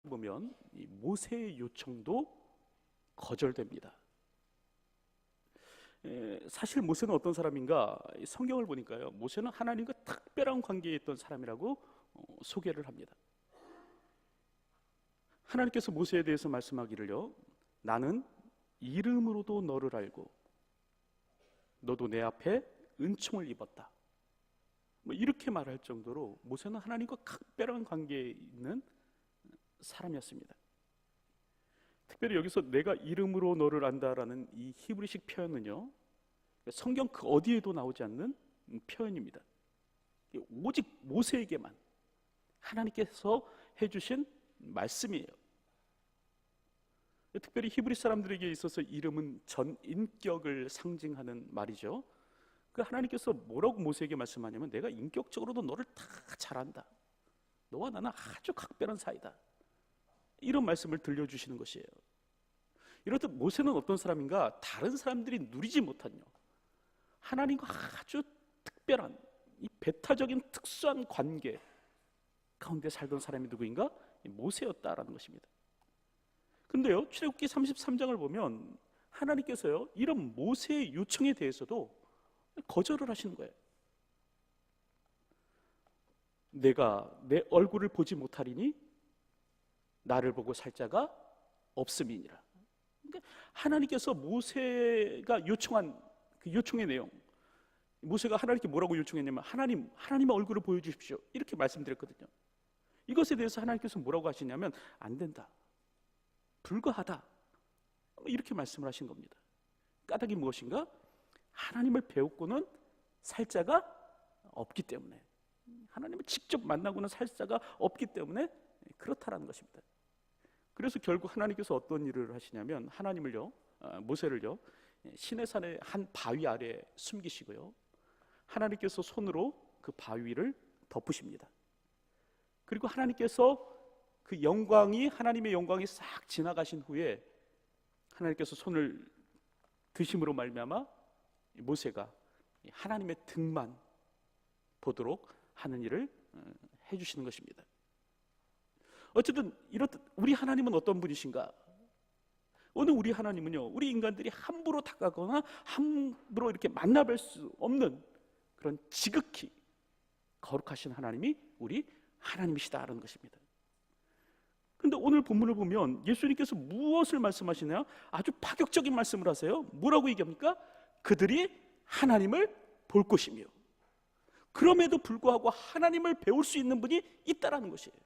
보면 이 모세의 요청도 거절됩니다. 사실 모세는 어떤 사람인가? 성경을 보니까요, 모세는 하나님과 특별한 관계에 있던 사람이라고 소개를 합니다. 하나님께서 모세에 대해서 말씀하기를요, 나는 이름으로도 너를 알고 너도 내 앞에 은총을 입었다, 이렇게 말할 정도로 모세는 하나님과 특별한 관계에 있는 사람이었습니다. 특별히 여기서 내가 이름으로 너를 안다라는 이 히브리식 표현은요, 성경 그 어디에도 나오지 않는 표현입니다. 오직 모세에게만 하나님께서 해주신 말씀이에요. 특별히 히브리 사람들에게 있어서 이름은 전 인격을 상징하는 말이죠. 그 하나님께서 뭐라고 모세에게 말씀하냐면, 내가 인격적으로도 너를 다 잘 안다, 너와 나는 아주 각별한 사이다, 이런 말씀을 들려주시는 것이에요. 이렇듯 모세는 어떤 사람인가? 다른 사람들이 누리지 못한 하나님과 아주 특별한 이 배타적인 특수한 관계 가운데 살던 사람이 누구인가? 모세였다라는 것입니다. 근데요, 출애굽기 33장을 보면 하나님께서요, 이런 모세의 요청에 대해서도 거절을 하시는 거예요. 내가 내 얼굴을 보지 못하리니 나를 보고 살 자가 없음이니라. 그러니까 하나님께서 모세가 요청한 그 요청의 내용, 모세가 하나님께 뭐라고 요청했냐면, 하나님의 얼굴을 보여주십시오, 이렇게 말씀드렸거든요. 이것에 대해서 하나님께서 뭐라고 하시냐면, 안 된다, 불가하다, 이렇게 말씀을 하신 겁니다. 까닭이 무엇인가? 하나님을 배웠고는 살 자가 없기 때문에, 하나님을 직접 만나고는 살 자가 없기 때문에 그렇다라는 것입니다. 그래서 결국 하나님께서 어떤 일을 하시냐면, 모세를요, 시내산의 한 바위 아래 숨기시고요, 하나님께서 손으로 그 바위를 덮으십니다. 그리고 하나님께서 그 하나님의 영광이 싹 지나가신 후에 하나님께서 손을 드심으로 말미암아 모세가 하나님의 등만 보도록 하는 일을 해주시는 것입니다. 어쨌든 이렇듯 우리 하나님은 어떤 분이신가? 오늘 우리 하나님은요, 우리 인간들이 함부로 다가가거나 함부로 이렇게 만나뵐 수 없는 그런 지극히 거룩하신 하나님이 우리 하나님이시다라는 것입니다. 그런데 오늘 본문을 보면 예수님께서 무엇을 말씀하시냐? 아주 파격적인 말씀을 하세요. 뭐라고 얘기합니까? 그들이 하나님을 볼 것이며, 그럼에도 불구하고 하나님을 배울 수 있는 분이 있다라는 것이에요.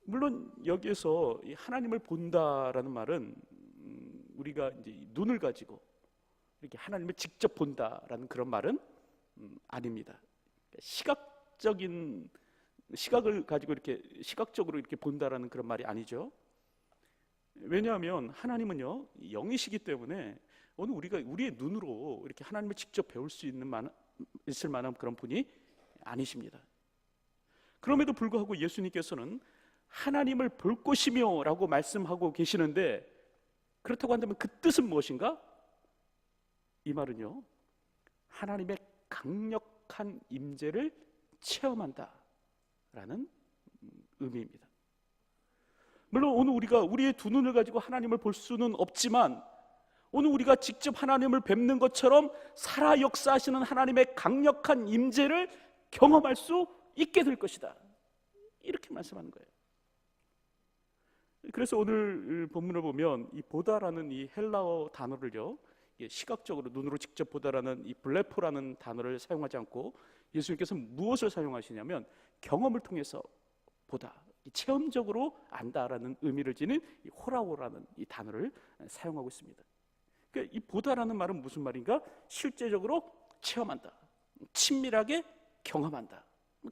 물론 여기에서 하나님을 본다라는 말은 우리가 이제 눈을 가지고 이렇게 하나님을 직접 본다라는 그런 말은 아닙니다. 시각을 가지고 이렇게 시각적으로 이렇게 본다라는 그런 말이 아니죠. 왜냐하면 하나님은요, 영이시기 때문에 오늘 우리가 우리의 눈으로 이렇게 하나님을 직접 배울 수 있을 만한 그런 분이 아니십니다. 그럼에도 불구하고 예수님께서는 하나님을 볼 것이며 라고 말씀하고 계시는데, 그렇다고 한다면 그 뜻은 무엇인가? 이 말은요, 하나님의 강력한 임재를 체험한다 라는 의미입니다. 물론 오늘 우리가 우리의 두 눈을 가지고 하나님을 볼 수는 없지만, 오늘 우리가 직접 하나님을 뵙는 것처럼 살아 역사하시는 하나님의 강력한 임재를 경험할 수 있게 될 것이다, 이렇게 말씀하는 거예요. 그래서 오늘 본문을 보면 이 보다라는 이 헬라어 단어를요, 시각적으로 눈으로 직접 보다라는 이 블레포라는 단어를 사용하지 않고 예수님께서 무엇을 사용하시냐면, 경험을 통해서 보다, 체험적으로 안다라는 의미를 지닌 이 호라오라는 이 단어를 사용하고 있습니다. 그러니까 이 보다라는 말은 무슨 말인가? 실제적으로 체험한다, 친밀하게 경험한다,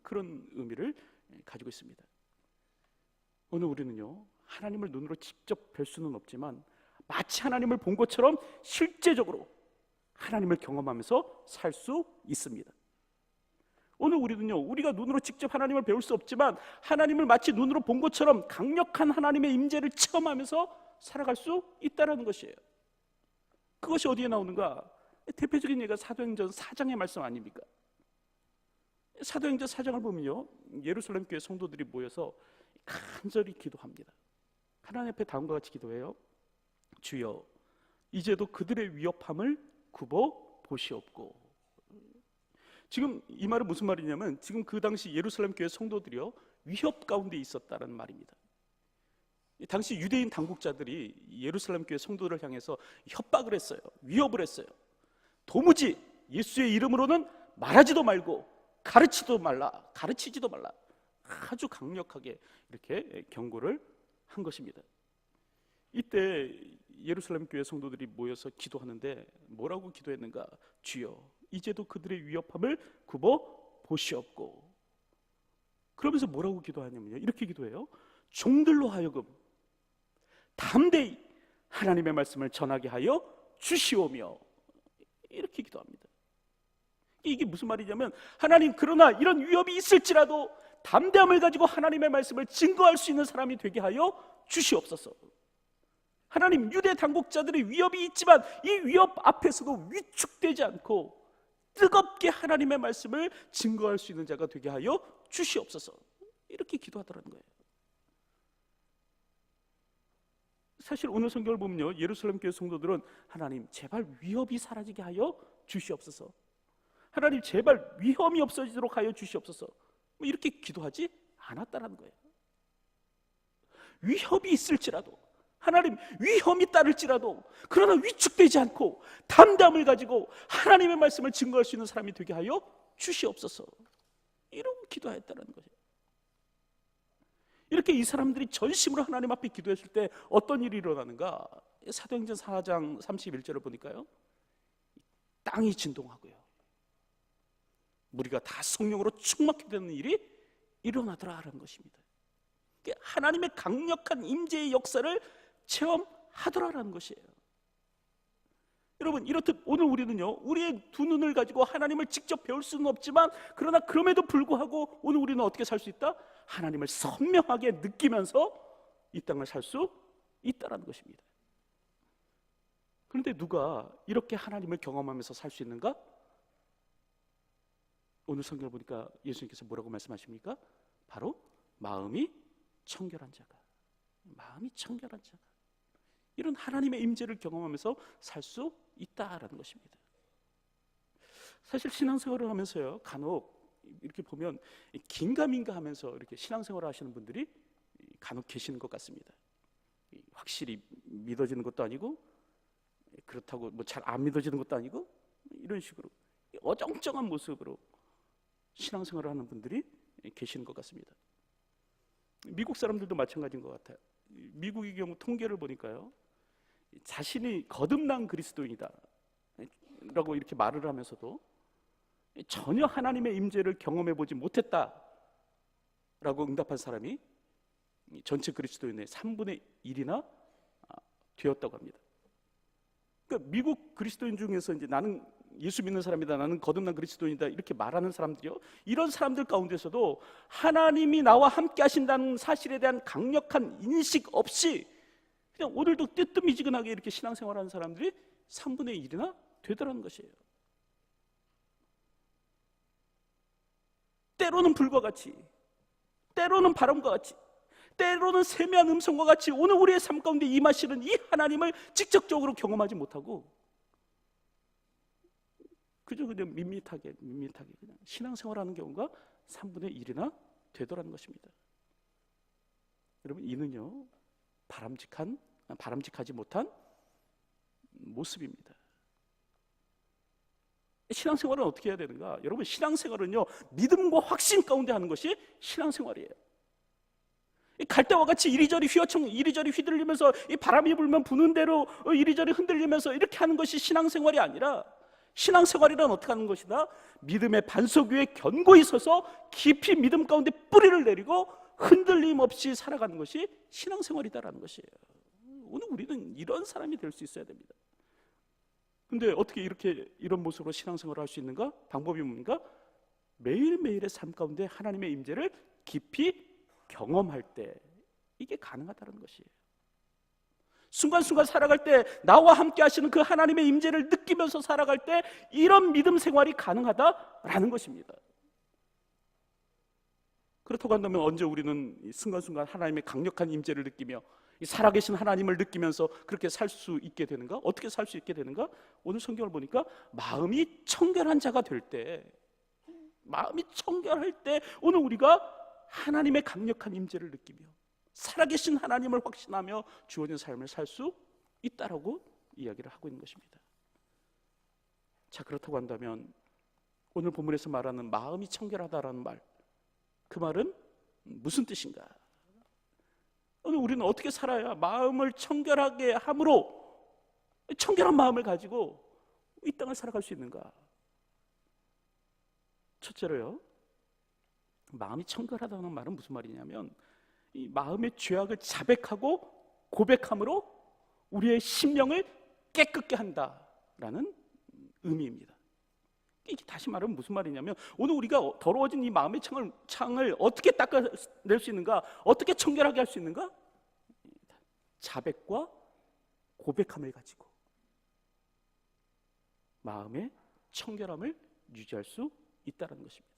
그런 의미를 가지고 있습니다. 오늘 우리는요, 하나님을 눈으로 직접 뵐 수는 없지만 마치 하나님을 본 것처럼 실제적으로 하나님을 경험하면서 살 수 있습니다. 오늘 우리는요, 우리가 눈으로 직접 하나님을 배울 수 없지만 하나님을 마치 눈으로 본 것처럼 강력한 하나님의 임재를 체험하면서 살아갈 수 있다는 것이에요. 그것이 어디에 나오는가? 대표적인 예가 사도행전 4장의 말씀 아닙니까? 사도행전 4장을 보면요, 예루살렘 교회 성도들이 모여서 간절히 기도합니다. 하나님 앞에 다음과 같이 기도해요. 주여, 이제도 그들의 위협함을 굽어 보시옵고. 지금 이 말은 무슨 말이냐면, 지금 그 당시 예루살렘 교회 성도들이요, 위협 가운데 있었다는 말입니다. 당시 유대인 당국자들이 예루살렘 교회 성도들을 향해서 협박을 했어요. 위협을 했어요. 도무지 예수의 이름으로는 말하지도 말고 가르치지도 말라. 아주 강력하게 이렇게 경고를 한 것입니다. 이때 예루살렘 교회 성도들이 모여서 기도하는데 뭐라고 기도했는가? 주여, 이제도 그들의 위협함을 굽어 보시옵고. 그러면서 뭐라고 기도하냐면요, 이렇게 기도해요. 종들로 하여금 담대히 하나님의 말씀을 전하게 하여 주시오며. 이렇게 기도합니다. 이게 무슨 말이냐면, 하나님, 그러나 이런 위협이 있을지라도 담대함을 가지고 하나님의 말씀을 증거할 수 있는 사람이 되게 하여 주시옵소서. 하나님, 유대 당국자들의 위협이 있지만 이 위협 앞에서도 위축되지 않고 뜨겁게 하나님의 말씀을 증거할 수 있는 자가 되게 하여 주시옵소서. 이렇게 기도하더라는 거예요. 사실 오늘 성경을 보면요, 예루살렘 교회 성도들은 하나님, 제발 위협이 사라지게 하여 주시옵소서, 하나님, 제발 위험이 없어지도록 하여 주시옵소서, 이렇게 기도하지 않았다는 거예요. 위협이 있을지라도, 하나님, 위험이 따를지라도, 그러나 위축되지 않고 담담을 가지고 하나님의 말씀을 증거할 수 있는 사람이 되게 하여 주시옵소서, 이런 기도하였다는 거예요. 이렇게 이 사람들이 전심으로 하나님 앞에 기도했을 때 어떤 일이 일어나는가? 사도행전 4장 31절을 보니까요, 땅이 진동하고요, 무리가 다 성령으로 충만케 되는 일이 일어나더라라는 것입니다. 하나님의 강력한 임재의 역사를 체험하더라라는 것이에요. 여러분, 이렇듯 오늘 우리는요, 우리의 두 눈을 가지고 하나님을 직접 배울 수는 없지만, 그러나 그럼에도 불구하고 오늘 우리는 어떻게 살 수 있다? 하나님을 선명하게 느끼면서 이 땅을 살 수 있다는 것입니다. 그런데 누가 이렇게 하나님을 경험하면서 살 수 있는가? 오늘 성경을 보니까 예수님께서 뭐라고 말씀하십니까? 바로 마음이 청결한 자가, 이런 하나님의 임재를 경험하면서 살 수 있다라는 것입니다. 사실 신앙생활을 하면서요, 간혹 이렇게 보면 긴가민가 하면서 이렇게 신앙생활을 하시는 분들이 간혹 계시는 것 같습니다. 확실히 믿어지는 것도 아니고, 그렇다고 뭐 잘 안 믿어지는 것도 아니고, 이런 식으로 어정쩡한 모습으로 신앙생활을 하는 분들이 계시는 것 같습니다. 미국 사람들도 마찬가지인 것 같아요. 미국의 경우 통계를 보니까요, 자신이 거듭난 그리스도인이다 라고 이렇게 말을 하면서도 전혀 하나님의 임재를 경험해 보지 못했다 라고 응답한 사람이 전체 그리스도인의 3분의 1이나 되었다고 합니다. 그러니까 미국 그리스도인 중에서 이제 나는 예수 믿는 사람이다, 나는 거듭난 그리스도인이다, 이렇게 말하는 사람들이요, 이런 사람들 가운데서도 하나님이 나와 함께 하신다는 사실에 대한 강력한 인식 없이 그냥 오늘도 뜨뜻미지근하게 이렇게 신앙생활하는 사람들이 3분의 1이나 되더라는 것이에요. 때로는 불과 같이, 때로는 바람과 같이, 때로는 세미한 음성과 같이 오늘 우리의 삶 가운데 임하시는 이 하나님을 직접적으로 경험하지 못하고 그저 그냥 밋밋하게 그냥 신앙생활하는 경우가 3분의 1이나 되더라는 것입니다. 여러분, 이는요, 바람직하지 못한 모습입니다. 신앙생활은 어떻게 해야 되는가? 여러분, 신앙생활은요, 믿음과 확신 가운데 하는 것이 신앙생활이에요. 갈대와 같이 이리저리 휘둘리면서 이 바람이 불면 부는 대로 이리저리 흔들리면서 이렇게 하는 것이 신앙생활이 아니라, 신앙생활이란 어떻게 하는 것이다? 믿음의 반석 위에 견고히 서서 깊이 믿음 가운데 뿌리를 내리고 흔들림 없이 살아가는 것이 신앙생활이다라는 것이에요. 오늘 우리는 이런 사람이 될 수 있어야 됩니다. 근데 어떻게 이런 모습으로 신앙생활을 할 수 있는가? 방법이 뭡니까? 매일매일의 삶 가운데 하나님의 임재를 깊이 경험할 때 이게 가능하다는 것이에요. 순간순간 살아갈 때 나와 함께 하시는 그 하나님의 임재를 느끼면서 살아갈 때 이런 믿음 생활이 가능하다라는 것입니다. 그렇다고 한다면 언제 우리는 이 순간순간 하나님의 강력한 임재를 느끼며 이 살아계신 하나님을 느끼면서 그렇게 살 수 있게 되는가? 어떻게 살 수 있게 되는가? 오늘 성경을 보니까 마음이 청결한 자가 될 때, 마음이 청결할 때 오늘 우리가 하나님의 강력한 임재를 느끼며 살아계신 하나님을 확신하며 주어진 삶을 살 수 있다라고 이야기를 하고 있는 것입니다. 자, 그렇다고 한다면 오늘 본문에서 말하는 마음이 청결하다라는 말, 그 말은 무슨 뜻인가? 오늘 우리는 어떻게 살아야 마음을 청결하게 함으로 청결한 마음을 가지고 이 땅을 살아갈 수 있는가? 첫째로요, 마음이 청결하다는 말은 무슨 말이냐면 이 마음의 죄악을 자백하고 고백함으로 우리의 심령을 깨끗게 한다라는 의미입니다. 이게 다시 말하면 무슨 말이냐면 오늘 우리가 더러워진 이 마음의 창을 어떻게 닦아낼 수 있는가? 어떻게 청결하게 할 수 있는가? 자백과 고백함을 가지고 마음의 청결함을 유지할 수 있다는 것입니다.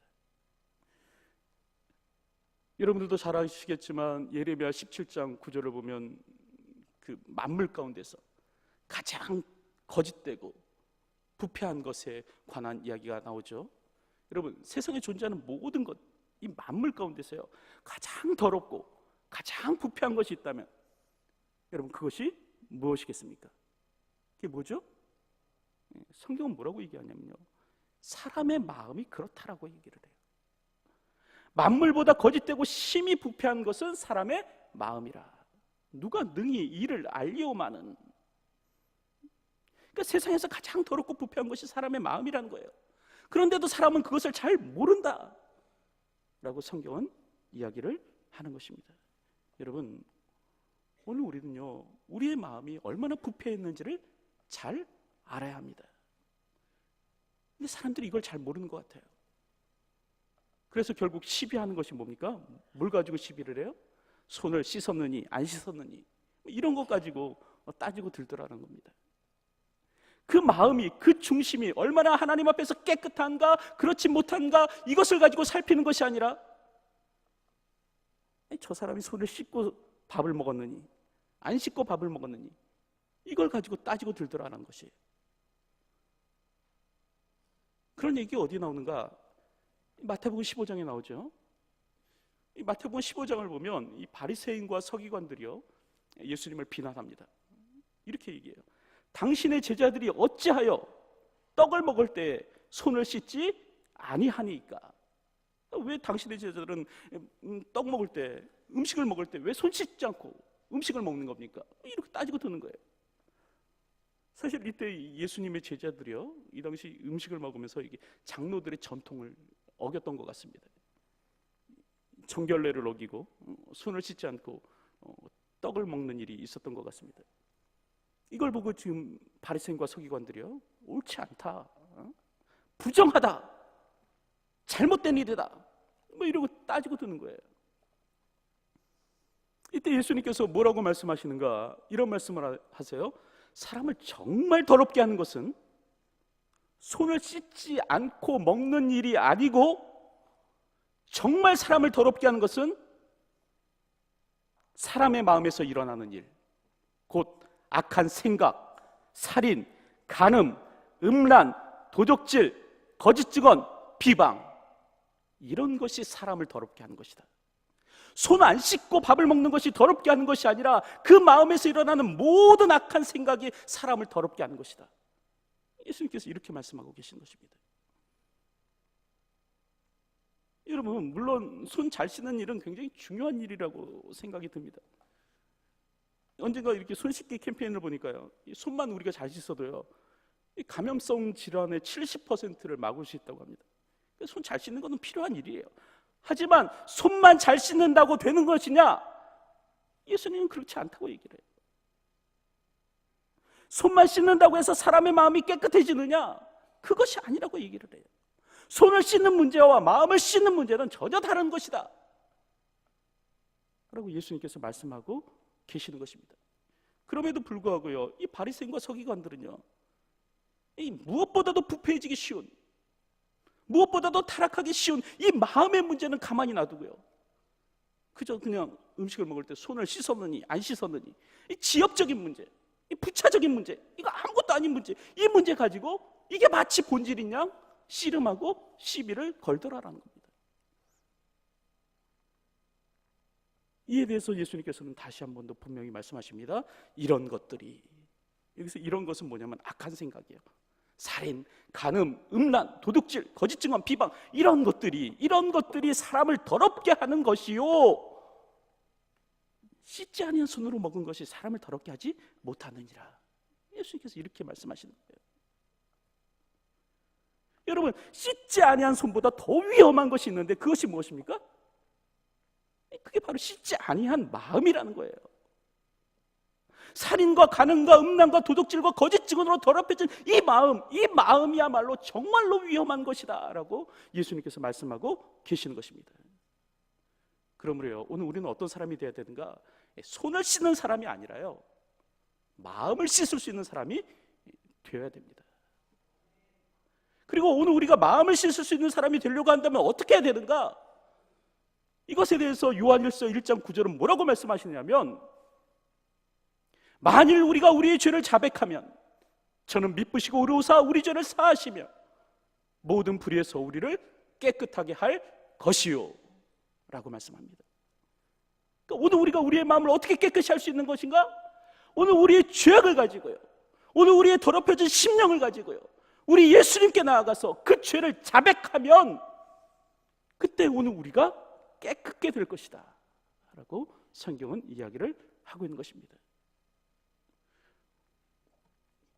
여러분들도 잘 아시겠지만 예레미야 17장 9절을 보면 그 만물 가운데서 가장 거짓되고 부패한 것에 관한 이야기가 나오죠. 여러분, 세상에 존재하는 모든 것, 이 만물 가운데서요 가장 더럽고 가장 부패한 것이 있다면 여러분 그것이 무엇이겠습니까? 그게 뭐죠? 성경은 뭐라고 얘기하냐면요, 사람의 마음이 그렇다라고 얘기를 해요. 만물보다 거짓되고 심히 부패한 것은 사람의 마음이라. 누가 능히 이를 알리오마는. 그러니까 세상에서 가장 더럽고 부패한 것이 사람의 마음이라는 거예요. 그런데도 사람은 그것을 잘 모른다 라고 성경은 이야기를 하는 것입니다. 여러분, 오늘 우리는요 우리의 마음이 얼마나 부패했는지를 잘 알아야 합니다. 근데 사람들이 이걸 잘 모르는 것 같아요. 그래서 결국 시비하는 것이 뭡니까? 뭘 가지고 시비를 해요? 손을 씻었느니 안 씻었느니 이런 것 가지고 따지고 들더라는 겁니다. 그 마음이, 그 중심이 얼마나 하나님 앞에서 깨끗한가 그렇지 못한가 이것을 가지고 살피는 것이 아니라 저 사람이 손을 씻고 밥을 먹었느니 안 씻고 밥을 먹었느니 이걸 가지고 따지고 들더라는 것이에요. 그런 얘기가 어디 나오는가? 마태복음 15장에 나오죠. 이 마태복음 15장을 보면 이 바리새인과 서기관들이요 예수님을 비난합니다. 이렇게 얘기해요. 당신의 제자들이 어찌하여 떡을 먹을 때 손을 씻지 아니하니까? 왜 당신의 제자들은 떡 먹을 때, 음식을 먹을 때 왜 손 씻지 않고 음식을 먹는 겁니까? 이렇게 따지고 드는 거예요. 사실 이때 예수님의 제자들이요 이 당시 음식을 먹으면서 이게 장로들의 전통을 어겼던 것 같습니다. 정결례를 어기고 손을 씻지 않고 떡을 먹는 일이 있었던 것 같습니다. 이걸 보고 지금 바리새인과 서기관들이요 옳지 않다, 부정하다, 잘못된 일이다 뭐 이러고 따지고 드는 거예요. 이때 예수님께서 뭐라고 말씀하시는가? 이런 말씀을 하세요. 사람을 정말 더럽게 하는 것은 손을 씻지 않고 먹는 일이 아니고 정말 사람을 더럽게 하는 것은 사람의 마음에서 일어나는 일, 곧 악한 생각, 살인, 간음, 음란, 도적질, 거짓 증언, 비방, 이런 것이 사람을 더럽게 하는 것이다. 손 안 씻고 밥을 먹는 것이 더럽게 하는 것이 아니라 그 마음에서 일어나는 모든 악한 생각이 사람을 더럽게 하는 것이다. 예수님께서 이렇게 말씀하고 계신 것입니다. 여러분, 물론 손 잘 씻는 일은 굉장히 중요한 일이라고 생각이 듭니다. 언젠가 이렇게 손 씻기 캠페인을 보니까요, 이 손만 우리가 잘 씻어도요 이 감염성 질환의 70%를 막을 수 있다고 합니다. 손 잘 씻는 것은 필요한 일이에요. 하지만 손만 잘 씻는다고 되는 것이냐? 예수님은 그렇지 않다고 얘기를 해요. 손만 씻는다고 해서 사람의 마음이 깨끗해지느냐? 그것이 아니라고 얘기를 해요. 손을 씻는 문제와 마음을 씻는 문제는 전혀 다른 것이다 라고 예수님께서 말씀하고 계시는 것입니다. 그럼에도 불구하고요 이 바리새인과 서기관들은요 이 무엇보다도 부패해지기 쉬운, 무엇보다도 타락하기 쉬운 이 마음의 문제는 가만히 놔두고요 그저 그냥 음식을 먹을 때 손을 씻었느니 안 씻었느니, 이 지역적인 문제, 이 부차적인 문제, 이거 아무것도 아닌 문제, 이 문제 가지고 이게 마치 본질인 양 씨름하고 시비를 걸더라라는 겁니다. 이에 대해서 예수님께서는 다시 한 번 더 분명히 말씀하십니다. 이런 것들이, 여기서 이런 것은 뭐냐면 악한 생각이에요. 살인, 간음, 음란, 도둑질, 거짓 증언, 비방, 이런 것들이 사람을 더럽게 하는 것이요, 씻지 아니한 손으로 먹은 것이 사람을 더럽게 하지 못하느니라. 예수님께서 이렇게 말씀하시는 거예요. 여러분, 씻지 아니한 손보다 더 위험한 것이 있는데 그것이 무엇입니까? 그게 바로 씻지 아니한 마음이라는 거예요. 살인과 간음과 음란과 도둑질과 거짓 증언으로 더럽혀진 이 마음이야말로 정말로 위험한 것이다 라고 예수님께서 말씀하고 계시는 것입니다. 그러므로요, 오늘 우리는 어떤 사람이 되어야 되는가? 손을 씻는 사람이 아니라요, 마음을 씻을 수 있는 사람이 되어야 됩니다. 그리고 오늘 우리가 마음을 씻을 수 있는 사람이 되려고 한다면 어떻게 해야 되는가? 이것에 대해서 요한일서 1장 9절은 뭐라고 말씀하시냐면, 만일 우리가 우리의 죄를 자백하면 저는 미쁘시고 의로우사 우리 죄를 사하시며 모든 불의에서 우리를 깨끗하게 할 것이요 라고 말씀합니다. 그러니까 오늘 우리가 우리의 마음을 어떻게 깨끗이 할 수 있는 것인가? 오늘 우리의 죄악을 가지고요, 오늘 우리의 더럽혀진 심령을 가지고요, 우리 예수님께 나아가서 그 죄를 자백하면 그때 오늘 우리가 깨끗게 될 것이다 라고 성경은 이야기를 하고 있는 것입니다.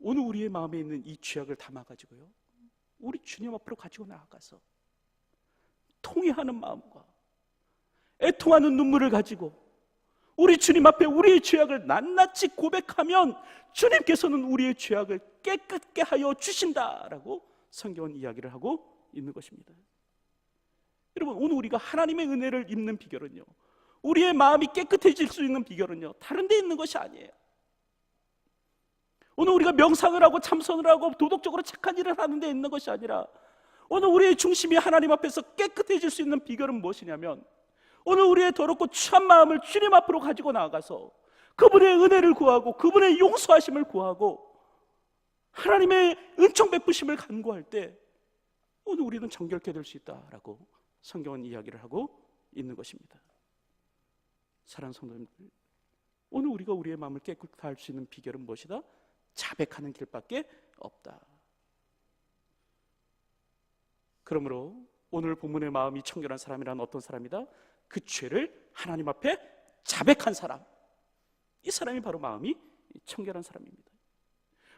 오늘 우리의 마음에 있는 이 죄악을 담아가지고요, 우리 주님 앞으로 가지고 나아가서 통회하는 마음과 애통하는 눈물을 가지고 우리 주님 앞에 우리의 죄악을 낱낱이 고백하면 주님께서는 우리의 죄악을 깨끗게 하여 주신다라고 성경은 이야기를 하고 있는 것입니다. 여러분, 오늘 우리가 하나님의 은혜를 입는 비결은요, 우리의 마음이 깨끗해질 수 있는 비결은요, 다른 데 있는 것이 아니에요. 오늘 우리가 명상을 하고 참선을 하고 도덕적으로 착한 일을 하는 데 있는 것이 아니라, 오늘 우리의 중심이 하나님 앞에서 깨끗해질 수 있는 비결은 무엇이냐면, 오늘 우리의 더럽고 추한 마음을 주님 앞으로 가지고 나아가서 그분의 은혜를 구하고 그분의 용서하심을 구하고 하나님의 은총 베푸심을 간구할 때 오늘 우리는 정결케 될 수 있다라고 성경은 이야기를 하고 있는 것입니다. 사랑하는 성도님들, 오늘 우리가 우리의 마음을 깨끗하게 할 수 있는 비결은 무엇이다? 자백하는 길밖에 없다. 그러므로 오늘 본문의 마음이 청결한 사람이란 어떤 사람이다? 그 죄를 하나님 앞에 자백한 사람, 이 사람이 바로 마음이 청결한 사람입니다.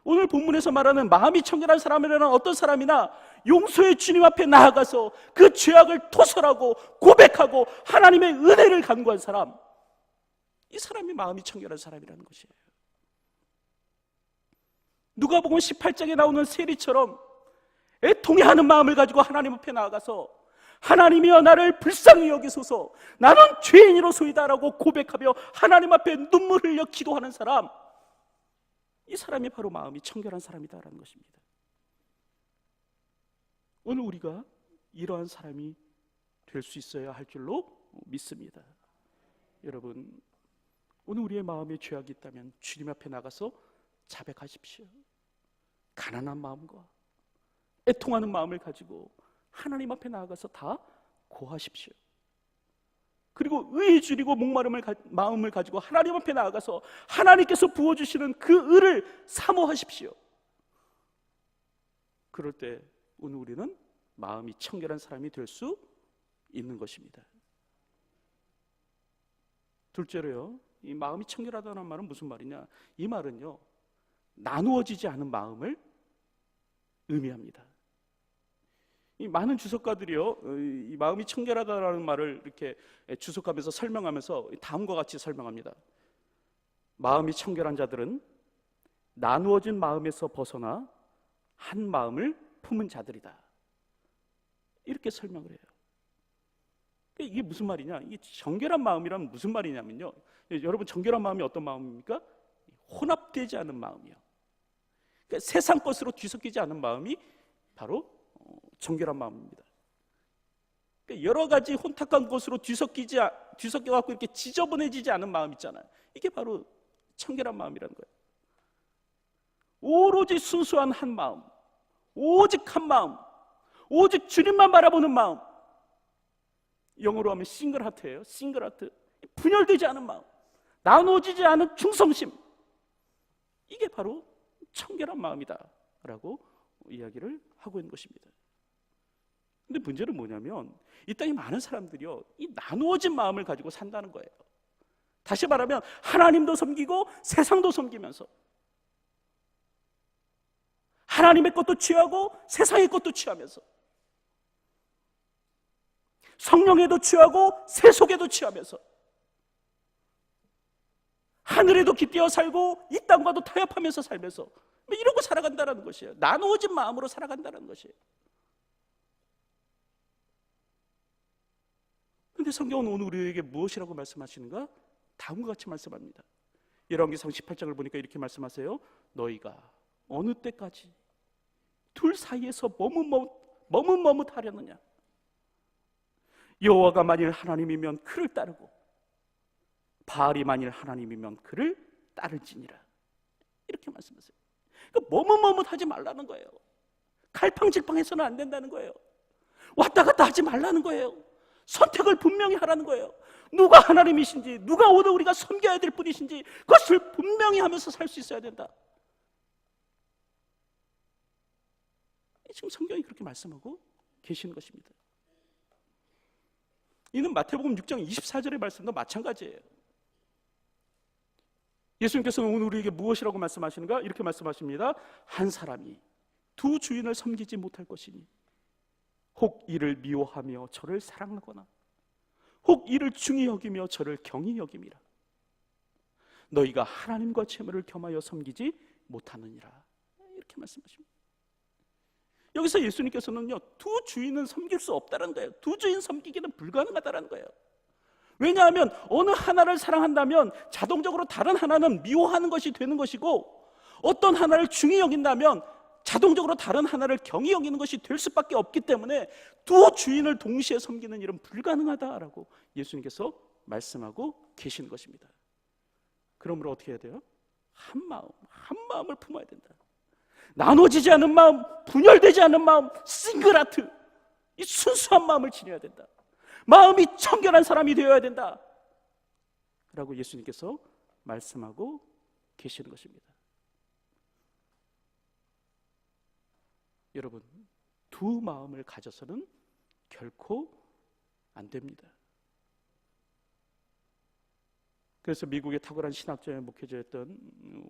오늘 본문에서 말하는 마음이 청결한 사람이라는 어떤 사람이나 용서의 주님 앞에 나아가서 그 죄악을 토설하고 고백하고 하나님의 은혜를 간구한 사람, 이 사람이 마음이 청결한 사람이라는 것이에요. 누가복음 18장에 나오는 세리처럼 애통해하는 마음을 가지고 하나님 앞에 나아가서 하나님이여 나를 불쌍히 여기소서, 나는 죄인이로소이다라고 고백하며 하나님 앞에 눈물을 흘려 기도하는 사람, 이 사람이 바로 마음이 청결한 사람이다라는 것입니다. 오늘 우리가 이러한 사람이 될 수 있어야 할 줄로 믿습니다. 여러분, 오늘 우리의 마음에 죄악이 있다면 주님 앞에 나가서 자백하십시오. 가난한 마음과 애통하는 마음을 가지고 하나님 앞에 나아가서 다 고하십시오. 그리고 의에 줄이고 목마름을 마음을 가지고 하나님 앞에 나아가서 하나님께서 부어주시는 그 의를 사모하십시오. 그럴 때 오늘 우리는 마음이 청결한 사람이 될 수 있는 것입니다. 둘째로요, 이 마음이 청결하다는 말은 무슨 말이냐? 이 말은요, 나누어지지 않은 마음을 의미합니다. 이 많은 주석가들이요, 이 마음이 청결하다라는 말을 이렇게 주석하면서 설명하면서 다음과 같이 설명합니다. 마음이 청결한 자들은 나누어진 마음에서 벗어나 한 마음을 품은 자들이다, 이렇게 설명을 해요. 이게 무슨 말이냐? 이게 정결한 마음이란 무슨 말이냐면요, 여러분, 정결한 마음이 어떤 마음입니까? 혼합되지 않은 마음이요. 그러니까 세상 것으로 뒤섞이지 않은 마음이 바로 정결한 마음입니다. 그러니까 여러 가지 혼탁한 것으로 뒤섞여갖고 이렇게 지저분해지지 않은 마음 있잖아요. 이게 바로 청결한 마음이라는 거예요. 오로지 순수한 한 마음, 오직 한 마음, 오직 주님만 바라보는 마음. 영어로 하면 싱글하트예요. 싱글하트. 분열되지 않은 마음, 나눠지지 않은 충성심. 이게 바로 청결한 마음이다 라고 이야기를 하고 있는 것입니다. 근데 문제는 뭐냐면 이 땅에 많은 사람들이요, 이 나누어진 마음을 가지고 산다는 거예요. 다시 말하면 하나님도 섬기고 세상도 섬기면서 하나님의 것도 취하고 세상의 것도 취하면서 성령에도 취하고 세속에도 취하면서 하늘에도 깃대어 살고 이 땅과도 타협하면서 살면서 이러고 살아간다는 것이에요. 나누어진 마음으로 살아간다는 것이에요. 그런데 성경은 오늘 우리에게 무엇이라고 말씀하시는가? 다음과 같이 말씀합니다. 열왕기상 18장을 보니까 이렇게 말씀하세요. 너희가 어느 때까지 둘 사이에서 머뭇머뭇하려느냐? 여호와가 만일 하나님이면 그를 따르고 바알이 만일 하나님이면 그를 따를지니라. 이렇게 말씀하세요. 그러니까 머뭇머뭇하지 말라는 거예요. 갈팡질팡해서는 안 된다는 거예요. 왔다 갔다 하지 말라는 거예요. 선택을 분명히 하라는 거예요. 누가 하나님이신지, 누가 오늘 우리가 섬겨야 될 분이신지 그것을 분명히 하면서 살 수 있어야 된다. 지금 성경이 그렇게 말씀하고 계시는 것입니다. 이는 마태복음 6장 24절의 말씀도 마찬가지예요. 예수님께서는 오늘 우리에게 무엇이라고 말씀하시는가? 이렇게 말씀하십니다. 한 사람이 두 주인을 섬기지 못할 것이니 혹 이를 미워하며 저를 사랑하거나 혹 이를 중히 여기며 저를 경히 여김이라. 너희가 하나님과 재물을 겸하여 섬기지 못하느니라. 이렇게 말씀하십니다. 여기서 예수님께서는요, 두 주인은 섬길 수 없다는 거예요. 두 주인 섬기기는 불가능하다는 거예요. 왜냐하면 어느 하나를 사랑한다면 자동적으로 다른 하나는 미워하는 것이 되는 것이고, 어떤 하나를 중히 여긴다면 자동적으로 다른 하나를 경히 여기는 것이 될 수밖에 없기 때문에 두 주인을 동시에 섬기는 일은 불가능하다라고 예수님께서 말씀하고 계시는 것입니다. 그러므로 어떻게 해야 돼요? 한 마음을 품어야 된다. 나눠지지 않은 마음, 분열되지 않은 마음, 싱글하트, 이 순수한 마음을 지녀야 된다. 마음이 청결한 사람이 되어야 된다 라고 예수님께서 말씀하고 계시는 것입니다. 여러분, 두 마음을 가져서는 결코 안 됩니다. 그래서 미국의 탁월한 신학자의 목회자였던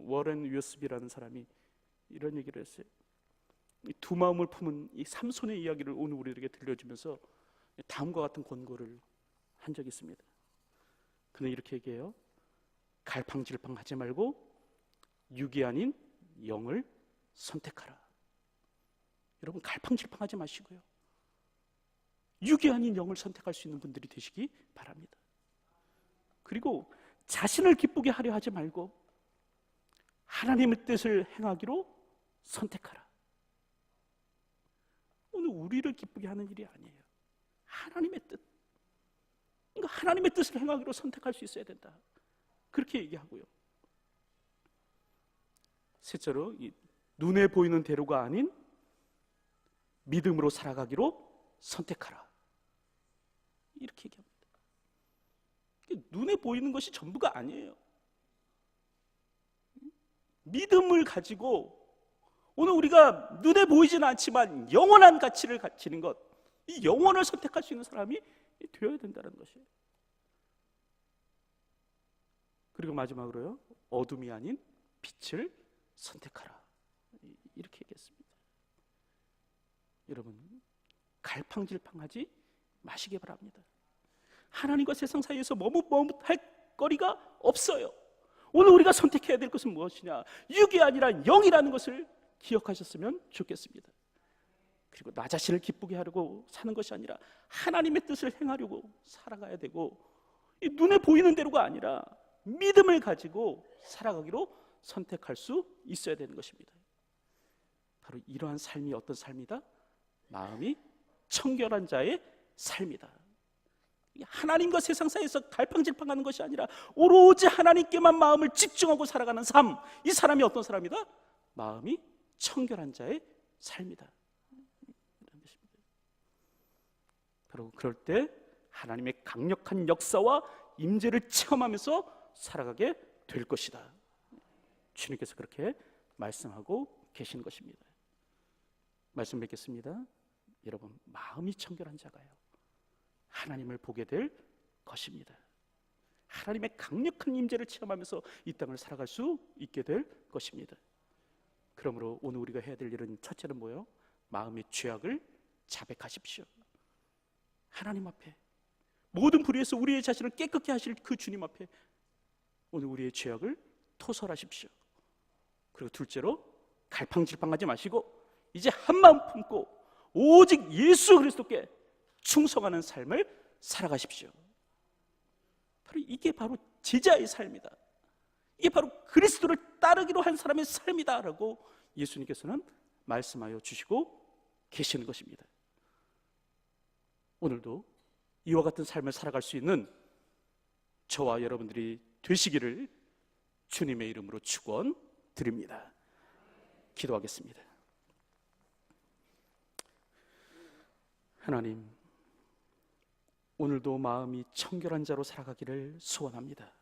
워렌 윌스비라는 사람이 이런 얘기를 했어요. 이 두 마음을 품은 이 삼손의 이야기를 오늘 우리에게 들려주면서 다음과 같은 권고를 한 적이 있습니다. 그는 이렇게 얘기해요. 갈팡질팡하지 말고 육이 아닌 영을 선택하라. 여러분, 갈팡질팡하지 마시고요, 육이 아닌 영을 선택할 수 있는 분들이 되시기 바랍니다. 그리고 자신을 기쁘게 하려 하지 말고 하나님의 뜻을 행하기로 선택하라. 오늘 우리를 기쁘게 하는 일이 아니에요. 하나님의 뜻. 그러니까 하나님의 뜻을 행하기로 선택할 수 있어야 된다. 그렇게 얘기하고요. 셋째로, 이 눈에 보이는 대로가 아닌 믿음으로 살아가기로 선택하라. 이렇게 얘기합니다. 눈에 보이는 것이 전부가 아니에요. 믿음을 가지고 오늘 우리가 눈에 보이지는 않지만 영원한 가치를 가지는 것, 이 영원을 선택할 수 있는 사람이 되어야 된다는 것이에요. 그리고 마지막으로요, 어둠이 아닌 빛을 선택하라. 이렇게 얘기했습니다. 여러분, 갈팡질팡하지 마시기 바랍니다. 하나님과 세상 사이에서 머뭇머뭇할 거리가 없어요. 오늘 우리가 선택해야 될 것은 무엇이냐? 육이 아니라 영이라는 것을 기억하셨으면 좋겠습니다. 그리고 나 자신을 기쁘게 하려고 사는 것이 아니라 하나님의 뜻을 행하려고 살아가야 되고, 이 눈에 보이는 대로가 아니라 믿음을 가지고 살아가기로 선택할 수 있어야 되는 것입니다. 바로 이러한 삶이 어떤 삶이다? 마음이 청결한 자의 삶이다. 하나님과 세상 사이에서 갈팡질팡하는 것이 아니라 오로지 하나님께만 마음을 집중하고 살아가는 삶, 이 사람이 어떤 사람이다? 마음이 청결한 자의 삶이다. 그리고 그럴 때 하나님의 강력한 역사와 임재를 체험하면서 살아가게 될 것이다. 주님께서 그렇게 말씀하고 계신 것입니다. 말씀 뵙겠습니다. 여러분, 마음이 청결한 자가요, 하나님을 보게 될 것입니다. 하나님의 강력한 임재를 체험하면서 이 땅을 살아갈 수 있게 될 것입니다. 그러므로 오늘 우리가 해야 될 일은 첫째는 뭐예요? 마음의 죄악을 자백하십시오. 하나님 앞에, 모든 불의에서 우리의 자신을 깨끗게 하실 그 주님 앞에 오늘 우리의 죄악을 토설하십시오. 그리고 둘째로, 갈팡질팡하지 마시고 이제 한 마음 품고 오직 예수 그리스도께 충성하는 삶을 살아가십시오. 이게 바로 제자의 삶이다. 이게 바로 그리스도를 따르기로 한 사람의 삶이다 라고 예수님께서는 말씀하여 주시고 계시는 것입니다. 오늘도 이와 같은 삶을 살아갈 수 있는 저와 여러분들이 되시기를 주님의 이름으로 축원드립니다. 기도하겠습니다. 하나님, 오늘도 마음이 청결한 자로 살아가기를 소원합니다.